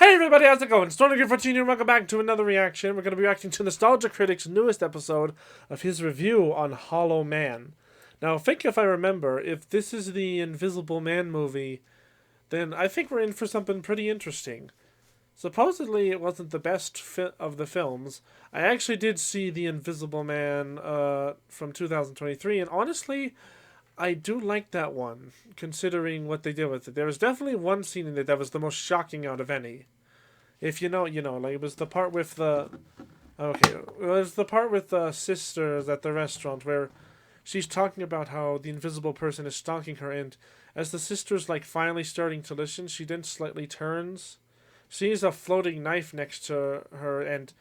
Hey everybody, how's it going? StormeDegree 14 here, and welcome back to another reaction. We're going to be reacting to Nostalgia Critic's newest episode of his review on Hollow Man. Now, think if I remember, if this is the Invisible Man movie, then I think we're in for something pretty interesting. Supposedly, it wasn't the best of the films. I actually did see The Invisible Man from 2023, and honestly, I do like that one, considering what they did with it. There was definitely one scene in it that was the most shocking out of any. If you know, you know. Like, it was the part with the... Okay, it was the part with the sisters at the restaurant where she's talking about how the invisible person is stalking her, and as the sister's, like, finally starting to listen, she then slightly turns, sees a floating knife next to her, and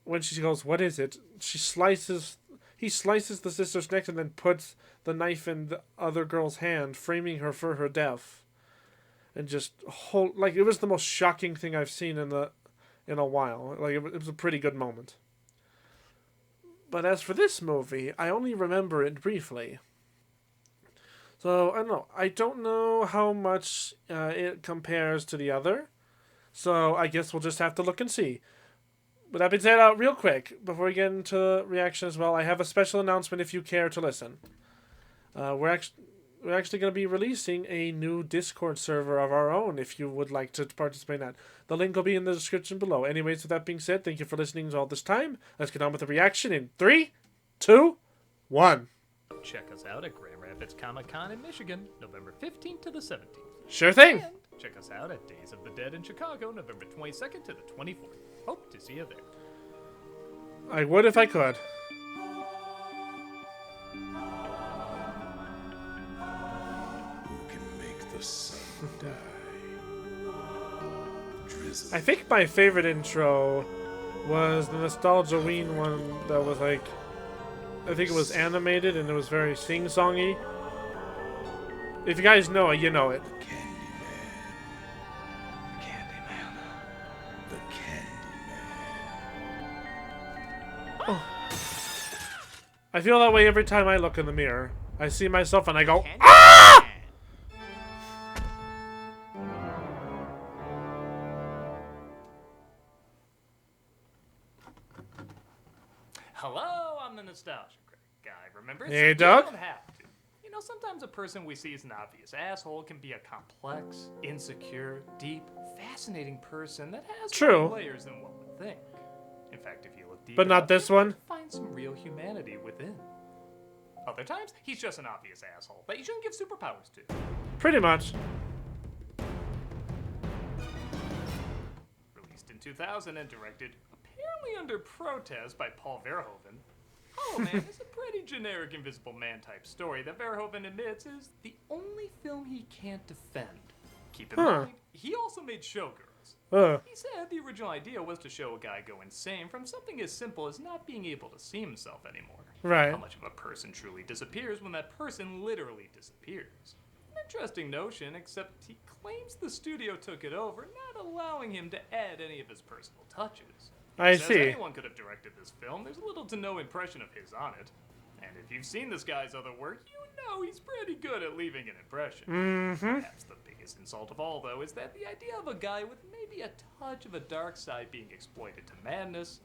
when she goes, "What is it?" He slices the sister's neck and then puts the knife in the other girl's hand, framing her for her death. And just it was the most shocking thing I've seen in a while. Like, it was a pretty good moment. But as for this movie, I only remember it briefly. So I don't know. I don't know how much it compares to the other. So I guess we'll just have to look and see. With that being said, real quick, before we get into reaction as well, I have a special announcement if you care to listen. We're actually going to be releasing a new Discord server of our own if you would like to participate in that. The link will be in the description below. Anyways, with that being said, thank you for listening all this time. Let's get on with the reaction in 3, 2, 1. Check us out at Grand Rapids Comic Con in Michigan, November 15th to the 17th. Sure thing. And check us out at Days of the Dead in Chicago, November 22nd to the 24th. Hope to see you there. I would if I could. I think my favorite intro was the Nostalgia-ween one that was like, I think it was animated and it was very sing-songy. If you guys know it, you know it. Oh. I feel that way every time I look in the mirror. I see myself and I go, ah! Hello, I'm the Nostalgia Critic guy. Remember? Hey, so Doug. You don't have to. You know, sometimes a person we see as an obvious asshole can be a complex, insecure, deep, fascinating person that has more layers than one would think. In fact, if you look deep but not enough, this you one. find some real humanity within. Other times, he's just an obvious asshole that you shouldn't give superpowers to. Pretty much. Released in 2000 and directed, apparently under protest, by Paul Verhoeven, Hollow Man is a pretty generic Invisible Man type story that Verhoeven admits is the only film he can't defend. Keep in mind, he also made Showgirls. He said the original idea was to show a guy go insane from something as simple as not being able to see himself anymore. Right. How much of a person truly disappears when that person literally disappears. An interesting notion, except he claims the studio took it over, not allowing him to add any of his personal touches. I Says see. anyone could have directed this film. There's little to no impression of his on it. And if you've seen this guy's other work, you know he's pretty good at leaving an impression. Perhaps the biggest insult of all, though, is that the idea of a guy with maybe a touch of a dark side being exploited to madness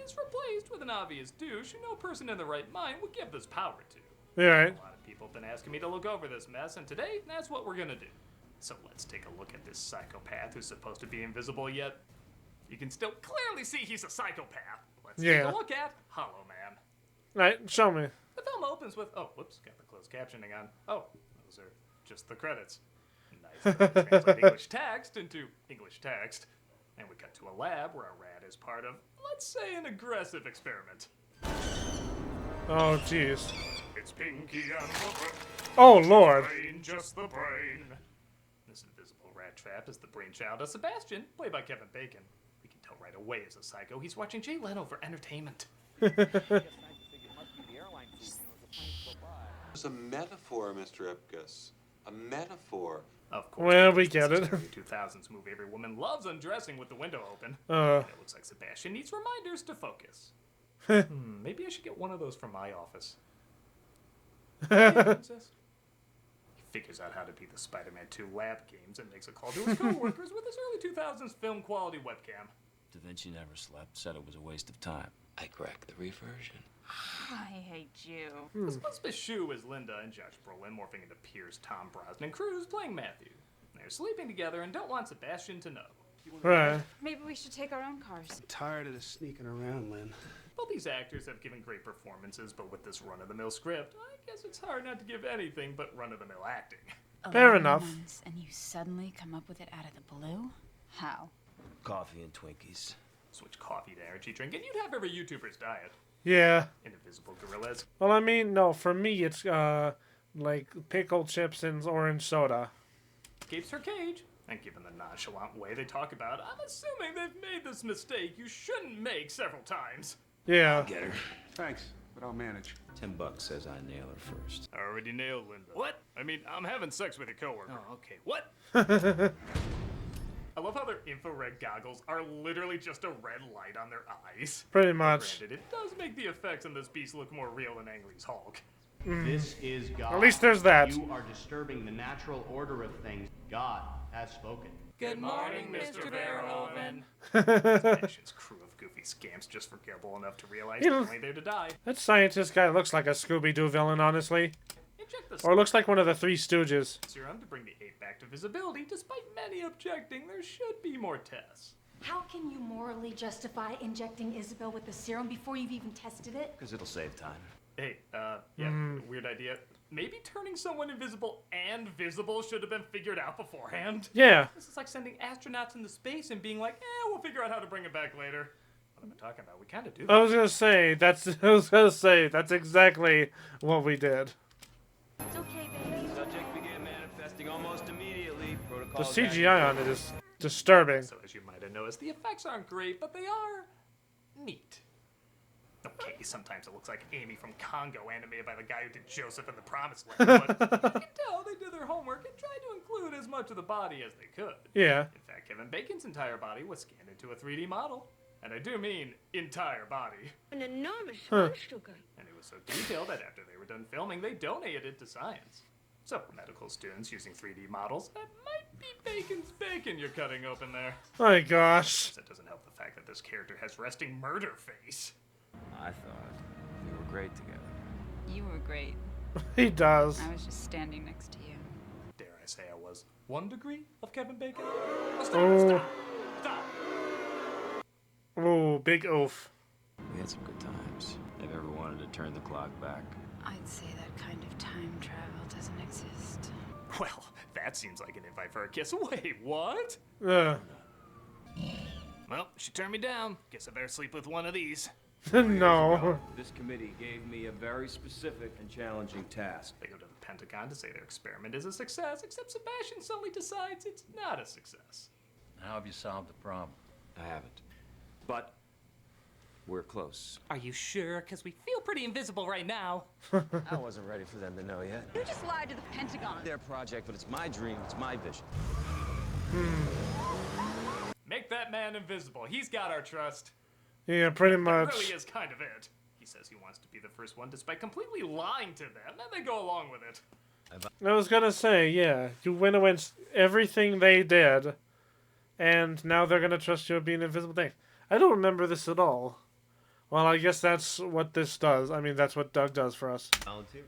is replaced with an obvious douche who no person in the right mind would give this power to. Alright. A lot of people have been asking me to look over this mess, and today, that's what we're gonna do. So let's take a look at this psychopath who's supposed to be invisible, yet you can still clearly see he's a psychopath. Let's take a look at Hollow Man. Right, show me. The film opens with, oh, whoops, got the closed captioning on. Oh, those are just the credits. Nice. Translate English text into English text. And we cut to a lab where a rat is part of, let's say, an aggressive experiment. Oh, jeez. It's Pinky and the brain. Oh, Lord. Brain, just the brain. This invisible rat trap is the brainchild of Sebastian, played by Kevin Bacon. We can tell right away as a psycho he's watching Jay Leno for entertainment. It's a metaphor, Mr. Ipkiss. A metaphor. Of course. Well, we get it. 2000s movie every woman loves undressing with the window open. It looks like Sebastian needs reminders to focus. Maybe I should get one of those from my office. Hey, princess. You figures out how to beat the Spider-Man 2 lab games and makes a call to his co-workers with his early 2000s film quality webcam. Da Vinci never slept, said it was a waste of time. I cracked the reversion. I hate you. Elizabeth Shue is Linda and Josh Brolin morphing into Pierce, Tom Brosnan, and Cruz playing Matthew. They're sleeping together and don't want Sebastian to know. Right. Maybe we should take our own cars. Tired of the sneaking around, Lynn. Both these actors have given great performances, but with this run-of-the-mill script, I guess it's hard not to give anything but run-of-the-mill acting. Fair 11 enough. months, and you suddenly come up with it out of the blue? How? Coffee and Twinkies. Switch coffee to energy drink, and you'd have every YouTuber's diet. Yeah. Invisible gorillas. Well, I mean, no, for me, it's, like, pickled chips and orange soda. Escapes her cage. And given the nonchalant way they talk about, I'm assuming they've made this mistake you shouldn't make several times. Yeah. Get her. Thanks, but I'll manage. $10 says I nail her first. I already nailed Linda. What? I mean, I'm having sex with your coworker. Oh, okay. What? I love how their infrared goggles are literally just a red light on their eyes. Pretty much. Granted, it does make the effects on this beast look more real than Ang Lee's Hulk. This is God. At least there's that. You are disturbing the natural order of things. God has spoken. Good morning, Mr. Verhoeven. Sebastian's crew of goofy scamps just forgettable enough to realize You they're know- only there to die. That scientist guy looks like a Scooby-Doo villain, honestly. Inject the Or looks like one of the Three Stooges. serum to bring the ape back to visibility. Despite many objecting, there should be more tests. How can you morally justify injecting Isabel with the serum before you've even tested it? Because it'll save time. Hey, weird idea. Maybe turning someone invisible and visible should have been figured out beforehand. Yeah. This is like sending astronauts into space and being like, we'll figure out how to bring it back later. What am I talking about? We kind of do that. I was gonna say, that's exactly what we did. It's okay, baby. Subject began manifesting almost immediately. The Protocol. CGI on it is disturbing. So as you might have noticed, the effects aren't great, but they are neat. Okay, sometimes it looks like Amy from Congo animated by the guy who did Joseph in the Promised Land, but you can tell they did their homework and tried to include as much of the body as they could. Yeah. In fact, Kevin Bacon's entire body was scanned into a 3D model. And I do mean entire body. An enormous Kunststücke. And it was so detailed that after they were done filming, they donated it to science. So for medical students using 3D models, that might be Bacon's bacon you're cutting open there. My gosh. That doesn't help the fact that this character has resting murder face. I thought we were great together. You were great. He does. I was just standing next to you. Dare I say I was 1 degree of Kevin Bacon? Oh. Stop! Ooh, big oof. We had some good times. If ever wanted to turn the clock back. I'd say that kind of time travel doesn't exist. Well, that seems like an invite for a kiss. Wait, what? Ugh. Well, she turned me down. Guess I better sleep with one of these. No. This committee gave me a very specific and challenging task. They go to the Pentagon to say their experiment is a success, except Sebastian suddenly decides it's not a success. How have you solved the problem? I haven't. But we're close. Are you sure? Because we feel pretty invisible right now. I wasn't ready for them to know yet. You just lied to the Pentagon. Their project, but it's my dream, it's my vision. Make that man invisible. He's got our trust. Yeah, pretty That much. really is kind of it. He says he wants to be the first one despite completely lying to them, and they go along with it. I was gonna say, yeah, you went against everything they did, and now they're gonna trust you with being invisible. Thing. I don't remember this at all. Well, I guess that's what this does. I mean, that's what Doug does for us. Volunteer.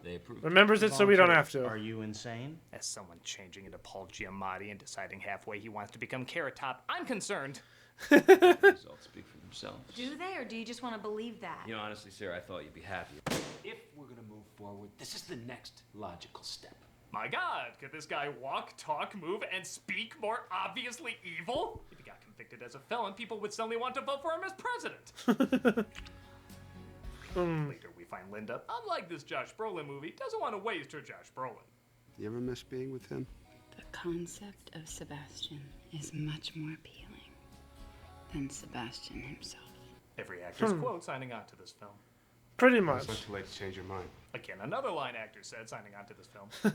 They approved. Remembers it so we don't have Are to. you insane? As someone changing into Paul Giamatti and deciding halfway he wants to become Carrot Top, I'm concerned. The results speak for themselves. Do they, or do you just want to believe that? You know, honestly, Sarah, I thought you'd be happier. If we're gonna move forward, this is the next logical step. My God, could this guy walk, talk, move, and speak more obviously evil? If he got convicted as a felon, people would suddenly want to vote for him as president. Later, we find Linda, unlike this Josh Brolin movie, doesn't want to waste her Josh Brolin. You ever miss being with him? The concept of Sebastian is much more appealing than Sebastian himself. Every actor's quote signing on to this film. Pretty It's much. not too late to change your mind. Again, another line actor said signing on to this film. Did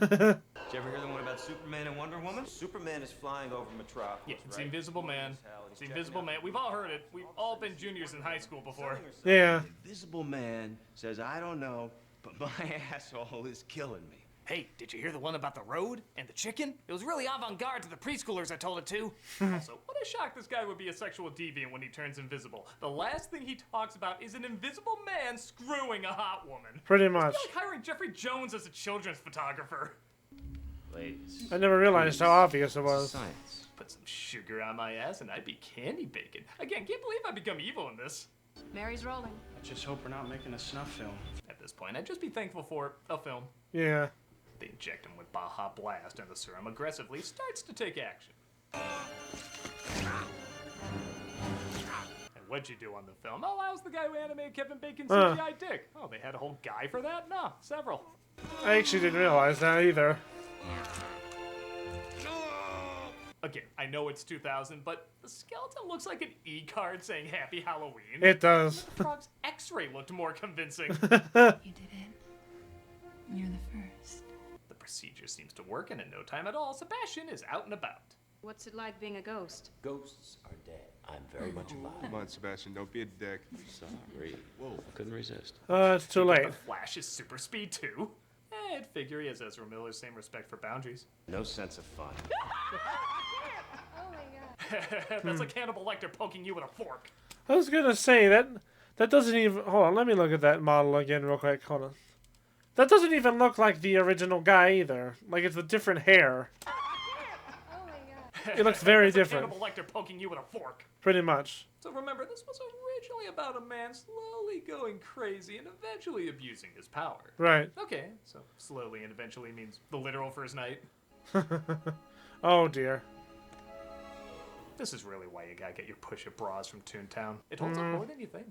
you ever hear the one about Superman and Wonder Woman? Superman is flying over Metropolis. Yeah, it's the Invisible Man. It's the Invisible Man. We've all heard it. We've all been juniors in high school before. Yeah. Invisible Man says, I don't know, but my asshole is killing me. Hey, did you hear the one about the road and the chicken? It was really avant-garde to the preschoolers I told it to. Also, what a shock this guy would be a sexual deviant when he turns invisible. The last thing he talks about is an invisible man screwing a hot woman. Pretty much. It's like hiring Jeffrey Jones as a children's photographer. Ladies. I never realized how obvious it was. Science. Put some sugar on my ass and I'd be candy bacon. Again, can't believe I've become evil in this. Mary's rolling. I just hope we're not making a snuff film. At this point, I'd just be thankful for a film. Yeah. They inject him with Baja Blast, and the serum aggressively starts to take action. And what'd you do on the film? Oh, I was the guy who animated Kevin Bacon's CGI dick. Oh, they had a whole guy for that? No, several. I actually didn't realize that either. Again, I know it's 2000, but the skeleton looks like an E-card saying Happy Halloween. It does. The frog's X-ray looked more convincing. You did it. You're the first. The procedure seems to work, and in no time at all, Sebastian is out and about. What's it like being a ghost? Ghosts are dead. I'm very much alive. Come on, Sebastian, don't be a dick. Sorry. Whoa. I couldn't resist. It's too late. The Flash is super speed too. I'd figure he has Ezra Miller's same respect for boundaries. No sense of fun. Oh my god. That's like Hannibal Lecter poking you with a fork. I was gonna say that doesn't even. Hold on, let me look at that model again real quick. Hold on. That doesn't even look like the original guy either. Like it's a different hair. Oh my god. It looks very That's like different. Hannibal Lecter poking you with a fork. Pretty much. So remember, this was originally about a man slowly going crazy and eventually abusing his power. Right. Okay, so slowly and eventually means the literal first night. Oh dear. This is really why you gotta get your push-up bras from Toontown. It holds up more than you think.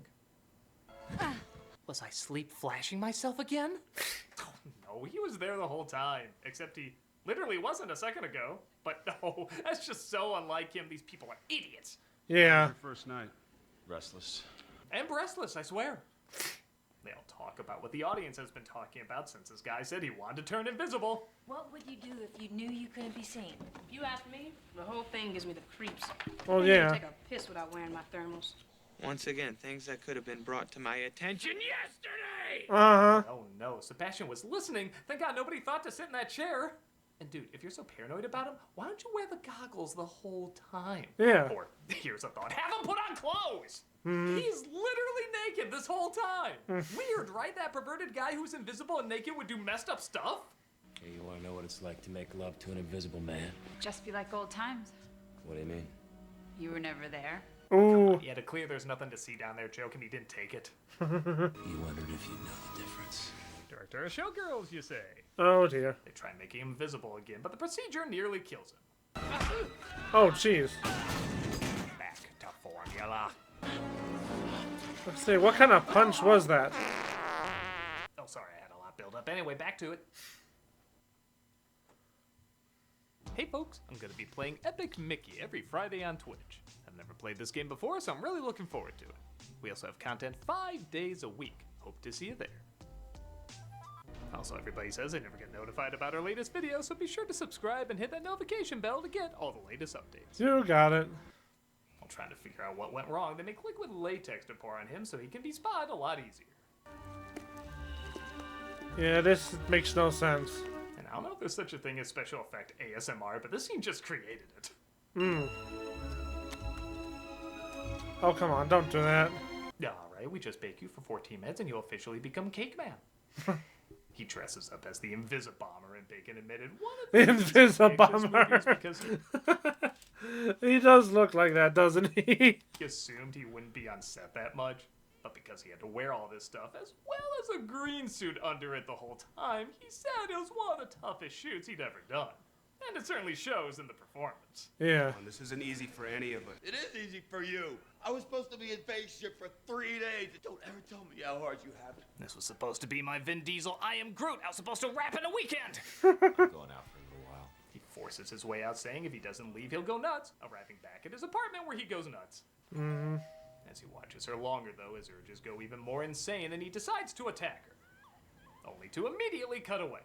Was I sleep flashing myself again? Oh, no, he was there the whole time. Except he literally wasn't a second ago. But no, that's just so unlike him. These people are idiots. Yeah. Your first night. Restless. And breastless, I swear. They all talk about what the audience has been talking about since this guy said he wanted to turn invisible. What would you do if you knew you couldn't be seen? If you ask me, the whole thing gives me the creeps. Oh, I can't yeah. even take a piss without wearing my thermals. Once again, things that could have been brought to my attention yesterday! Uh-huh. Oh no, Sebastian was listening. Thank God nobody thought to sit in that chair. And dude, if you're so paranoid about him, why don't you wear the goggles the whole time? Yeah. Or, here's a thought, have him put on clothes! He's literally naked this whole time! Weird, right? That perverted guy who's invisible and naked would do messed up stuff? Hey, you want to know what it's like to make love to an invisible man? Just be like old times. What do you mean? You were never there. Ooh. He had a clear there's nothing to see down there joke and he didn't take it. You wondered if you'd know the difference. Director of Showgirls, you say? Oh dear. They try making him visible again, but the procedure nearly kills him. Oh jeez. Back to formula. Let's see. What kind of punch was that? Oh, sorry, I had a lot built up. Anyway, back to it. Hey folks, I'm gonna be playing Epic Mickey every Friday on Twitch. I've never played this game before, so I'm really looking forward to it. We also have content 5 days a week. Hope to see you there. Also, everybody says they never get notified about our latest video, so be sure to subscribe and hit that notification bell to get all the latest updates. You got it. While trying to figure out what went wrong, they make liquid latex to pour on him so he can be spotted a lot easier. Yeah, this makes no sense. And I don't know if there's such a thing as special effect ASMR, but this scene just created it. Oh, come on. Don't do that. Alright, we just bake you for 14 minutes and you officially become Cake Man. He dresses up as the Invisibomber, and Bacon admitted one of the Invisibomber. because He does look like that, doesn't he? he assumed he wouldn't be on set that much. But because he had to wear all this stuff, as well as a green suit under it the whole time, he said it was one of the toughest shoots he'd ever done. And it certainly shows in the performance. Yeah. This isn't easy for any of us. It is easy for you. I was supposed to be in spaceship for 3 days. Don't ever tell me how hard you have it. This was supposed to be my Vin Diesel I Am Groot. I was supposed to rap in a weekend. I'm going out for a little while. He forces his way out, saying if he doesn't leave, he'll go nuts, arriving back at his apartment where he goes nuts. As he watches her longer, though, his urges go even more insane, and he decides to attack her, only to immediately cut away.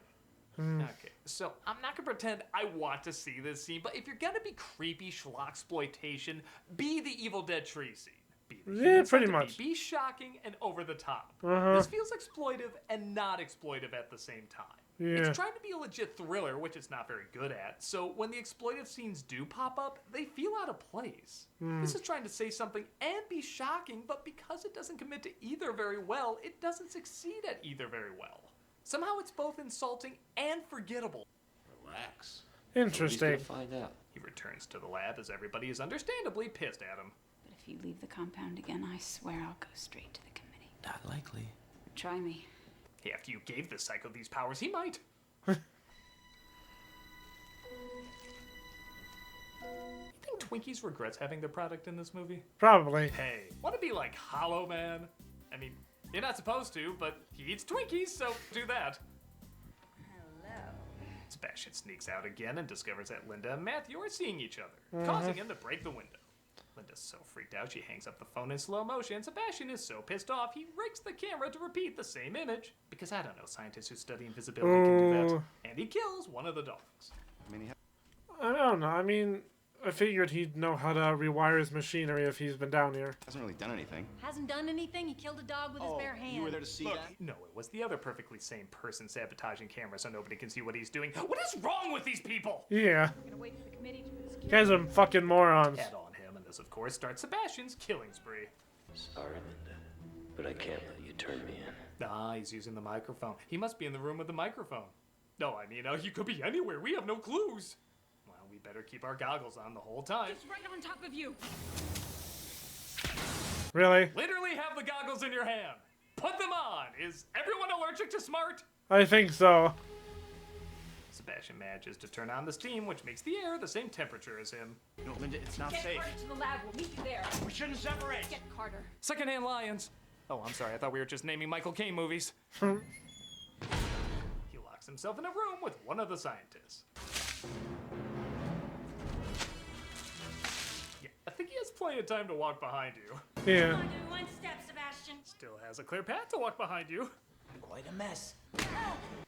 Okay, so I'm not gonna pretend I want to see this scene, but if you're gonna be creepy schlocksploitation, be the Evil Dead tree scene. Be the Yeah, human pretty centipede. much. Be shocking and over the top. Uh-huh. This feels exploitive and not exploitive at the same time. Yeah. It's trying to be a legit thriller, which it's not very good at, so when the exploitive scenes do pop up, they feel out of place. This is trying to say something and be shocking, but because it doesn't commit to either very well, it doesn't succeed at either very well. Somehow it's both insulting and forgettable. Relax. Interesting. Nobody's gonna find out. He returns to the lab as everybody is understandably pissed at him. But if you leave the compound again, I swear I'll go straight to the committee. Not likely. Try me. Hey, after you gave this psycho these powers, he might. You think Twinkies regrets having their product in this movie? Probably. Hey, want to be like Hollow Man? I mean, you're not supposed to, but he eats Twinkies, so do that. Hello. Sebastian sneaks out again and discovers that Linda and Matthew are seeing each other, causing him to break the window. Linda's so freaked out she hangs up the phone in slow motion. Sebastian is so pissed off he rigs the camera to repeat the same image. Because I don't know, scientists who study invisibility can do that. And he kills one of the dogs. I don't know. I mean, I figured he'd know how to rewire his machinery if he's been down here. Hasn't really done anything. Hasn't done anything? He killed a dog with his bare hand. You were there to see that? No, it was the other perfectly sane person sabotaging camera so nobody can see what he's doing. What is wrong with these people? Yeah. We're gonna wait for the committee to do this. You guys are fucking morons. Head on him, and this, of course, starts Sebastian's killing spree. Sorry, Linda, but I can't let you turn me in. Ah, he's using the microphone. He must be in the room with the microphone. No, I mean, he could be anywhere. We have no clues. Well, we better keep our goggles on the whole time. It's right on top of you. Really? Literally have the goggles in your hand. Put them on. Is everyone allergic to smart? I think so. Sebastian manages to turn on the steam, which makes the air the same temperature as him. No, Linda, it's not Get safe. Carter to the lab. We'll meet you there. We shouldn't separate. Get Carter. Secondhand Lions. Oh, I'm sorry. I thought we were just naming Michael Caine movies. He locks himself in a room with one of the scientists. Yeah, I think he has plenty of time to walk behind you. Yeah. Come on, do one step, Sebastian. Still has a clear path to walk behind you. Quite a mess.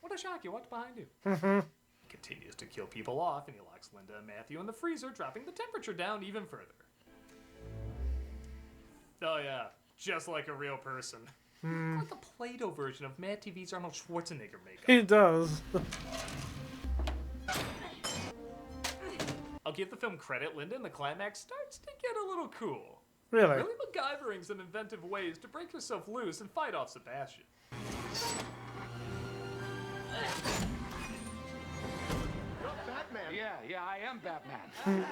What a shock, he walked behind you. He continues to kill people off, and he locks Linda and Matthew in the freezer, dropping the temperature down even further. Oh yeah, just like a real person. Like the Play-Doh version of Mad TV's Arnold Schwarzenegger makeup. He does. I'll give the film credit, Linda in the climax starts to get a little cool. Really? Really MacGyvering some inventive ways to break herself loose and fight off Sebastian. You're Batman. Yeah, I am Batman.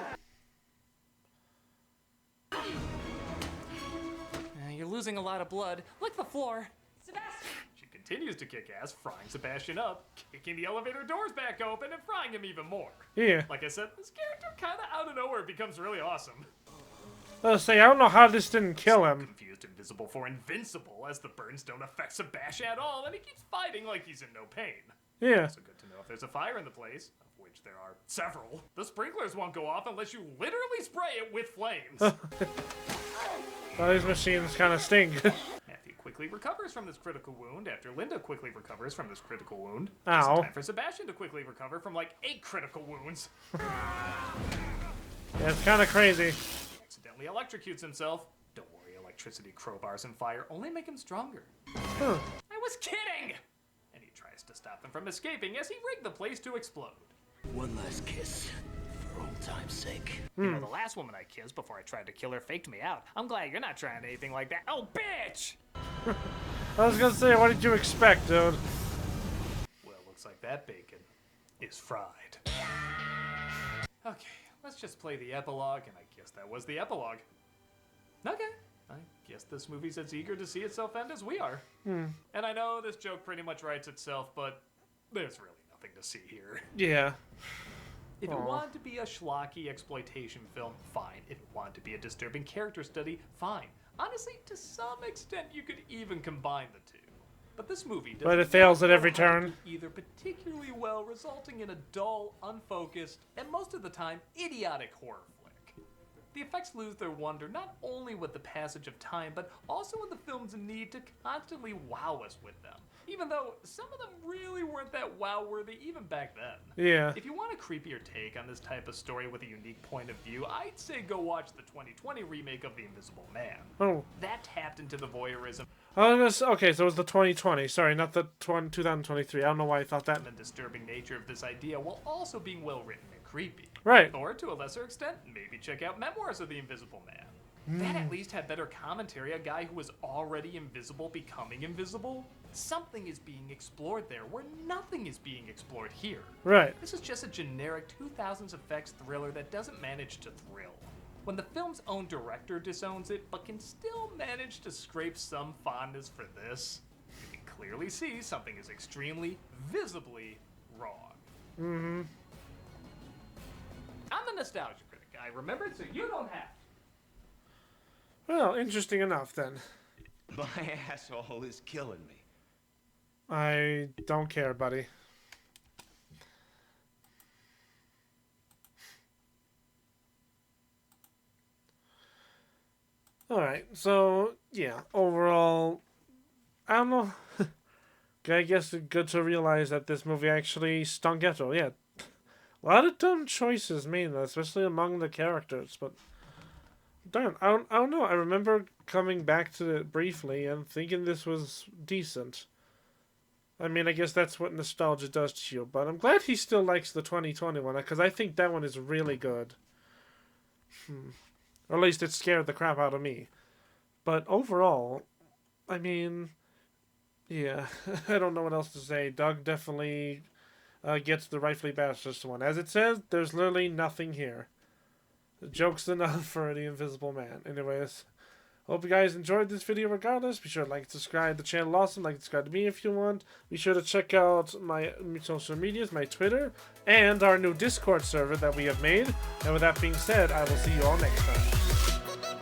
You're losing a lot of blood. Lick the floor. Sebastian! She continues to kick ass, frying Sebastian up, kicking the elevator doors back open, and frying him even more. Yeah. Like I said, this character kind of out of nowhere becomes really awesome. Let's say, I don't know how this didn't kill him. Confused Invisible for Invincible, as the burns don't affect Sebastian at all, and he keeps fighting like he's in no pain. Yeah. Also good to know if there's a fire in the place, of which there are several. The sprinklers won't go off unless you literally spray it with flames. Well, these machines kind of stink. Matthew quickly recovers from this critical wound after Linda quickly recovers from this critical wound. Ow. It's time for Sebastian to quickly recover from like 8 critical wounds. Yeah, it's kind of crazy. Accidentally electrocutes himself. Don't worry, electricity, crowbars, and fire only make him stronger. Huh. I was kidding! And he tries to stop them from escaping as he rigged the place to explode. One last kiss, for old time's sake. You know, the last woman I kissed before I tried to kill her faked me out. I'm glad you're not trying anything like that. Oh, bitch! I was gonna say, what did you expect, dude? Well, looks like that bacon is fried. Okay, let's just play the epilogue, and I guess that was the epilogue. Okay, I guess this movie's as eager to see itself end as we are. And I know this joke pretty much writes itself, but there's really nothing to see here. Yeah. If it wanted to be a schlocky exploitation film, fine. If it wanted to be a disturbing character study, fine. Honestly, to some extent, you could even combine the two. But this movie doesn't. But it fails at every turn. Either particularly well, resulting in a dull, unfocused, and most of the time, idiotic horror flick. The effects lose their wonder not only with the passage of time, but also with the film's need to constantly wow us with them. Even though some of them really weren't that wow-worthy even back then. Yeah. If you want a creepier take on this type of story with a unique point of view, I'd say go watch the 2020 remake of The Invisible Man. Oh. That tapped into the voyeurism. Okay, so it was the 2020. Sorry, not the 2023. I don't know why I thought that. The disturbing nature of this idea while also being well written and creepy. Right. Or to a lesser extent, maybe check out Memoirs of the Invisible Man. That at least had better commentary, a guy who was already invisible becoming invisible. Something is being explored there where nothing is being explored here. Right. This is just a generic 2000s effects thriller that doesn't manage to thrill. When the film's own director disowns it, but can still manage to scrape some fondness for this, you can clearly see something is extremely, visibly wrong. Mm-hmm. I'm the nostalgia critic. I remember it, so you don't have to. Well, interesting enough then. My asshole is killing me. I don't care, buddy. Alright, so, yeah, overall, I don't know. I guess it's good to realize that this movie actually stung ghetto, yeah. A lot of dumb choices made, especially among the characters, but darn, I don't know. I remember coming back to it briefly and thinking this was decent. I mean, I guess that's what nostalgia does to you, but I'm glad he still likes the 2020 one, because I think that one is really good. Or at least it scared the crap out of me. But overall, I mean, yeah, I don't know what else to say. Doug definitely gets the rightfully bastardized one. As it says, there's literally nothing here. The joke's enough for the Invisible Man. Anyways, hope you guys enjoyed this video regardless. Be sure to like and subscribe to the channel also. Like and subscribe to me if you want. Be sure to check out my social medias, my Twitter, and our new Discord server that we have made. And with that being said, I will see you all next time.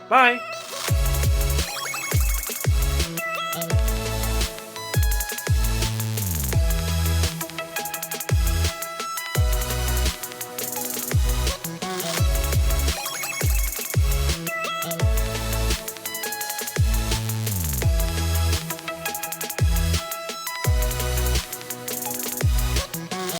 Bye!